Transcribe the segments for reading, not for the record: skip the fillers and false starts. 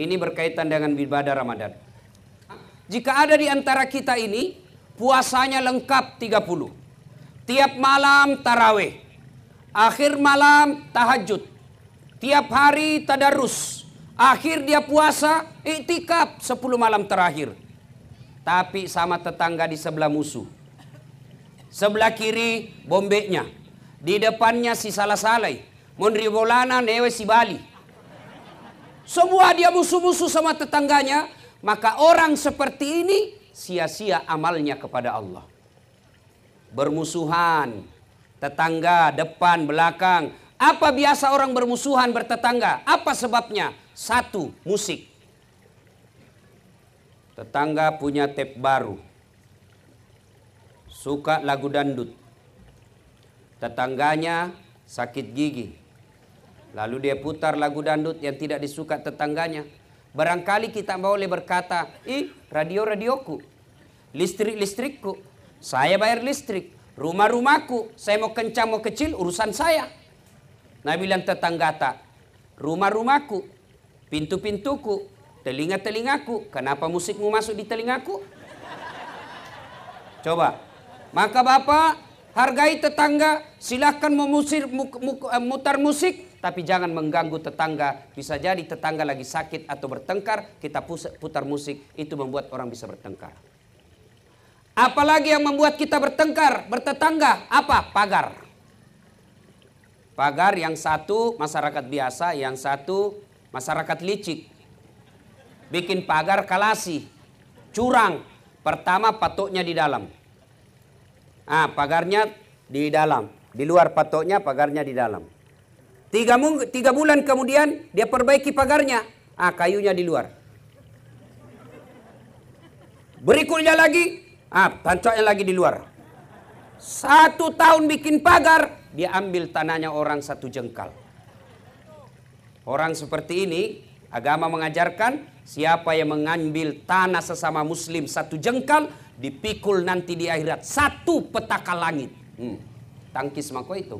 Ini berkaitan dengan ibadah Ramadan. Jika ada di antara kita ini puasanya lengkap 30. Tiap malam tarawih. Akhir malam tahajud. Tiap hari tadarus. Akhir dia puasa iktikaf 10 malam terakhir. Tapi sama tetangga di sebelah musuh. Sebelah kiri bombeknya. Di depannya si salah-salai. Mondri bolana newe si Bali. Semua dia musuh-musuh sama tetangganya. Maka orang seperti ini sia-sia amalnya kepada Allah. Bermusuhan. Tetangga, depan, belakang. Apa biasa orang bermusuhan bertetangga? Apa sebabnya? Satu, musik. Tetangga punya tape baru. Suka lagu dangdut. Tetangganya sakit gigi. Lalu dia putar lagu dangdut yang tidak disuka tetangganya. Barangkali kita boleh berkata, radio-radioku, listrik-listrikku, saya bayar listrik, rumah-rumahku, saya mau kencang mau kecil urusan saya. Nah bilang tetangga tak, rumah-rumahku, pintu-pintuku, telinga-telingaku, kenapa musikmu masuk di telingaku? Coba, maka Bapak hargai tetangga, silahkan mutar musik, tapi jangan mengganggu tetangga. Bisa jadi tetangga lagi sakit atau bertengkar, kita putar musik, itu membuat orang bisa bertengkar. Apalagi yang membuat kita bertengkar, bertetangga, apa? Pagar. Pagar yang satu masyarakat biasa, yang satu masyarakat licik. Bikin pagar kalasi, curang. Pertama patoknya di dalam. Pagarnya di dalam. Di luar patoknya, pagarnya di dalam. 3 bulan kemudian dia perbaiki pagarnya. Kayunya di luar. Berikutnya lagi, tancapnya lagi di luar. 1 tahun bikin pagar, dia ambil tanahnya orang 1 jengkal. Orang seperti ini, agama mengajarkan siapa yang mengambil tanah sesama muslim 1 jengkal, dipikul nanti di akhirat 1 petaka langit. Tangkis mako itu.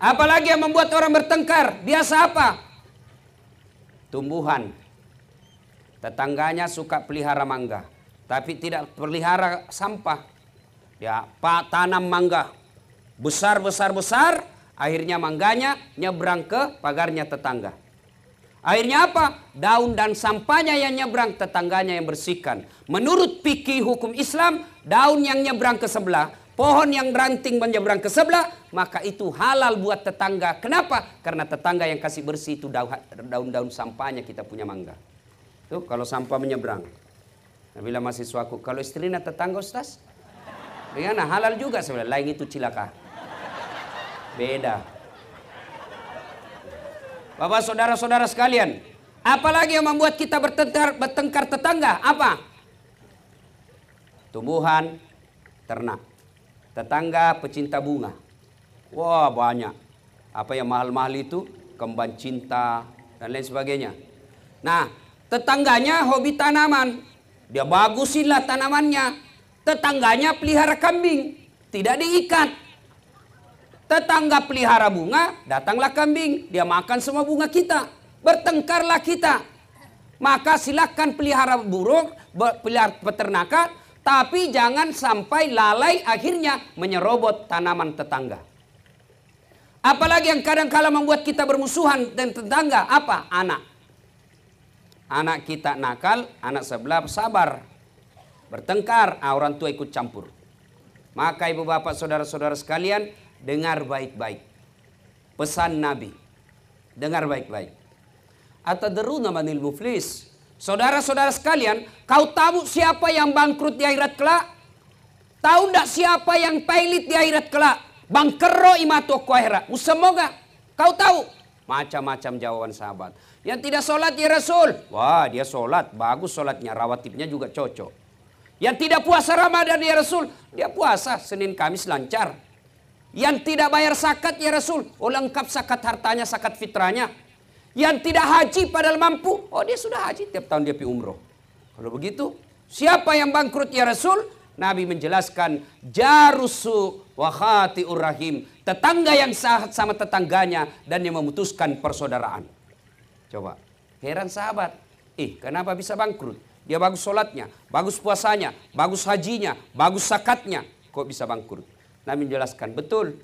Apalagi yang membuat orang bertengkar? Biasa apa? Tumbuhan. Tetangganya suka pelihara mangga, tapi tidak pelihara sampah. Ya, tanam mangga besar, akhirnya mangganya nyebrang ke pagarnya tetangga. Akhirnya apa? Daun dan sampahnya yang nyebrang, tetangganya yang bersihkan. Menurut fikih hukum Islam, daun yang nyebrang ke sebelah, pohon yang ranting menyeberang ke sebelah, maka itu halal buat tetangga. Kenapa? Karena tetangga yang kasih bersih itu daun-daun sampahnya kita punya mangga. Tuh kalau sampah menyeberang. Nah, bila mahasiswaku, kalau istrinya tetangga Ustaz, bagaimana? Halal juga sebenarnya. Lain itu cilaka. Beda. Bapak saudara-saudara sekalian, apalagi yang membuat kita bertengkar tetangga? Apa? Tumbuhan, ternak. Tetangga pecinta bunga. Wah banyak. Apa yang mahal-mahal itu? Kembang cinta dan lain sebagainya. Nah, tetangganya hobi tanaman. Dia bagusinlah tanamannya. Tetangganya pelihara kambing. Tidak diikat. Tetangga pelihara bunga, datanglah kambing. Dia makan semua bunga kita. Bertengkarlah kita. Maka silakan pelihara burung, pelihara peternakan. Tapi jangan sampai lalai akhirnya menyerobot tanaman tetangga. Apalagi yang kadang-kala membuat kita bermusuhan dan tetangga. Apa? Anak. Anak kita nakal, anak sebelah sabar. Bertengkar, orang tua ikut campur. Maka ibu bapak saudara-saudara sekalian, dengar baik-baik. Pesan Nabi. Dengar baik-baik. Atadruna manil muflis. Saudara-saudara sekalian, kau tahu siapa yang bangkrut di akhirat kelak? Tahu tidak siapa yang pailit di akhirat kelak? Bangkero imato ku akhirat. Semoga kau tahu. Macam-macam jawaban sahabat. Yang tidak sholat ya Rasul. Wah dia sholat. Bagus sholatnya. Rawatibnya juga cocok. Yang tidak puasa Ramadan ya Rasul. Dia puasa Senin Kamis lancar. Yang tidak bayar zakat ya Rasul. Oh lengkap zakat hartanya, zakat fitrahnya. Yang tidak haji padahal mampu. Oh dia sudah haji tiap tahun dia pergi umroh. Kalau begitu siapa yang bangkrut ya Rasul? Nabi menjelaskan jarusu wa khati'ur rahim. Tetangga yang sahat sama tetangganya dan yang memutuskan persaudaraan. Coba. Heran sahabat. Kenapa bisa bangkrut? Dia bagus sholatnya, bagus puasanya, bagus hajinya, bagus zakatnya. Kok bisa bangkrut? Nabi menjelaskan, betul.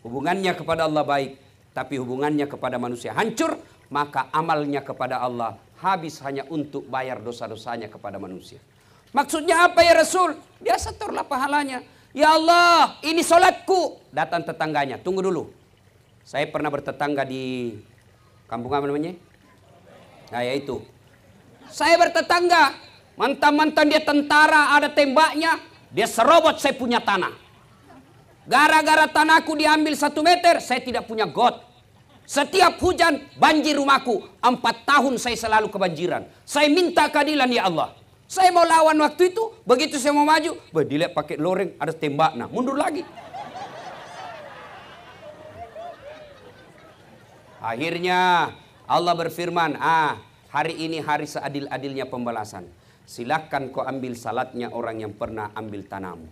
Hubungannya kepada Allah baik, tapi hubungannya kepada manusia hancur, maka amalnya kepada Allah habis hanya untuk bayar dosa-dosanya kepada manusia. Maksudnya apa ya Rasul? Dia setorlah pahalanya. Ya Allah, ini sholatku. Datang tetangganya, tunggu dulu. Saya pernah bertetangga di kampung apa namanya? Nah yaitu. Saya bertetangga, mantan-mantan dia tentara, ada tembaknya, dia serobot saya punya tanah. Gara-gara tanahku diambil 1 meter, saya tidak punya got. Setiap hujan banjir rumahku. 4 tahun saya selalu kebanjiran. Saya minta keadilan ya Allah. Saya mau lawan waktu itu, begitu saya mau maju, dilihat pakai loreng, ada tembak, nah mundur lagi. Akhirnya Allah berfirman, hari ini hari seadil-adilnya pembalasan. Silakan kau ambil salatnya orang yang pernah ambil tanahmu.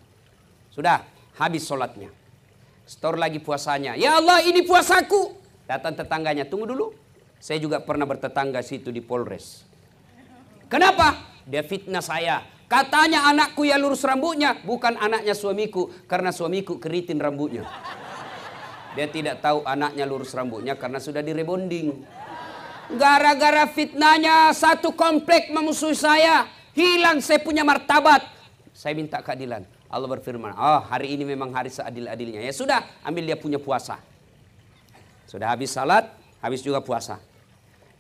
Sudah, habis sholatnya. Setor lagi puasanya. Ya Allah, ini puasaku. Datang tetangganya, tunggu dulu. Saya juga pernah bertetangga situ di Polres. Kenapa? Dia fitnah saya. Katanya anakku yang lurus rambutnya, bukan anaknya suamiku. Karena suamiku keriting rambutnya. Dia tidak tahu anaknya lurus rambutnya karena sudah direbonding. Gara-gara fitnahnya satu komplek memusuhi saya. Hilang saya punya martabat. Saya minta keadilan. Allah berfirman, hari ini memang hari seadil-adilnya. Ya sudah, ambil dia punya puasa. Sudah habis salat, habis juga puasa.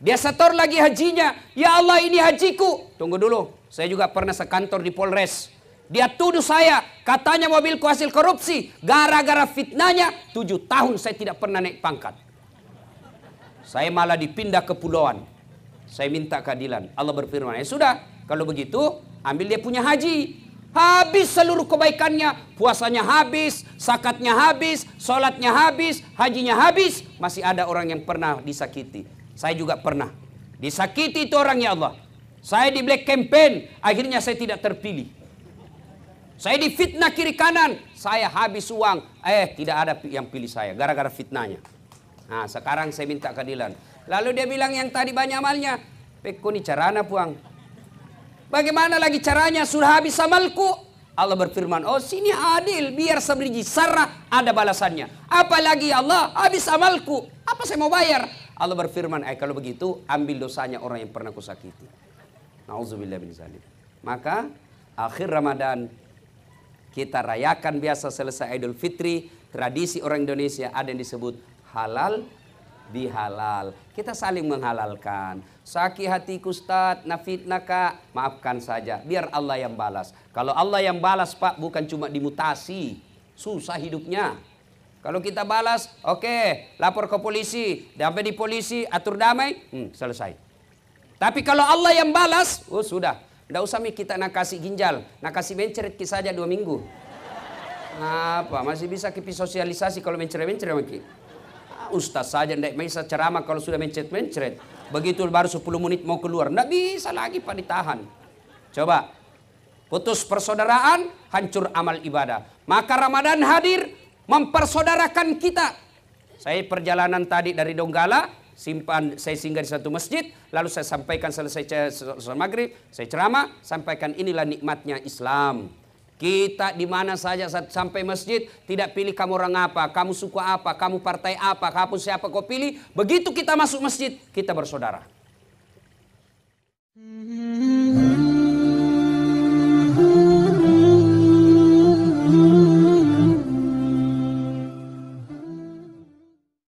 Dia setor lagi hajinya. Ya Allah, ini hajiku. Tunggu dulu, saya juga pernah sekantor di Polres. Dia tuduh saya, katanya mobilku hasil korupsi. Gara-gara fitnahnya, 7 tahun saya tidak pernah naik pangkat. Saya malah dipindah ke pulauan. Saya minta keadilan. Allah berfirman, ya sudah, kalau begitu, ambil dia punya haji. Habis seluruh kebaikannya, puasanya habis, zakatnya habis, sholatnya habis, hajinya habis. Masih ada orang yang pernah disakiti. Saya juga pernah. Disakiti itu orang ya Allah. Saya di black campaign, akhirnya saya tidak terpilih. Saya difitnah kiri kanan, saya habis uang. Tidak ada yang pilih saya, gara-gara fitnahnya. Nah, sekarang saya minta keadilan. Lalu dia bilang yang tadi banyak amalnya. Peko ni carana puang. Bagaimana lagi caranya? Sudah habis amalku. Allah berfirman, sini adil. Biar sebiji sarah ada balasannya. Apalagi Allah, habis amalku. Apa saya mau bayar? Allah berfirman, kalau begitu ambil dosanya orang yang pernah kusakiti. Nauzubillah min zalik. Maka akhir Ramadan kita rayakan biasa selesai Idul Fitri. Tradisi orang Indonesia ada yang disebut halal bihalal. Kita saling menghalalkan. Sakit hatiku Ustaz, nafitnah kak, maafkan saja. Biar Allah yang balas. Kalau Allah yang balas Pak, bukan cuma dimutasi. Susah hidupnya. Kalau kita balas, oke, lapor ke polisi. Sampai di polisi, atur damai, selesai. Tapi kalau Allah yang balas, sudah. Tidak usah kita nak kasih ginjal, nak kasih mencret saja 2 minggu. Apa, masih bisa kipi sosialisasi kalau mencret-mencret maki. Ustaz saja tidak bisa ceramah kalau sudah mencret-mencret. Begitu baru 10 menit mau keluar, tidak bisa lagi Pak ditahan. Coba, putus persaudaraan, hancur amal ibadah. Maka Ramadan hadir, mempersaudarakan kita. Saya perjalanan tadi dari Donggala, saya singgah di satu masjid, lalu saya sampaikan selesai maghrib, saya ceramah, sampaikan inilah nikmatnya Islam. Kita di mana saja sampai masjid, tidak pilih kamu orang apa, kamu suku apa, kamu partai apa, kamu siapa kau pilih. Begitu kita masuk masjid, kita bersaudara.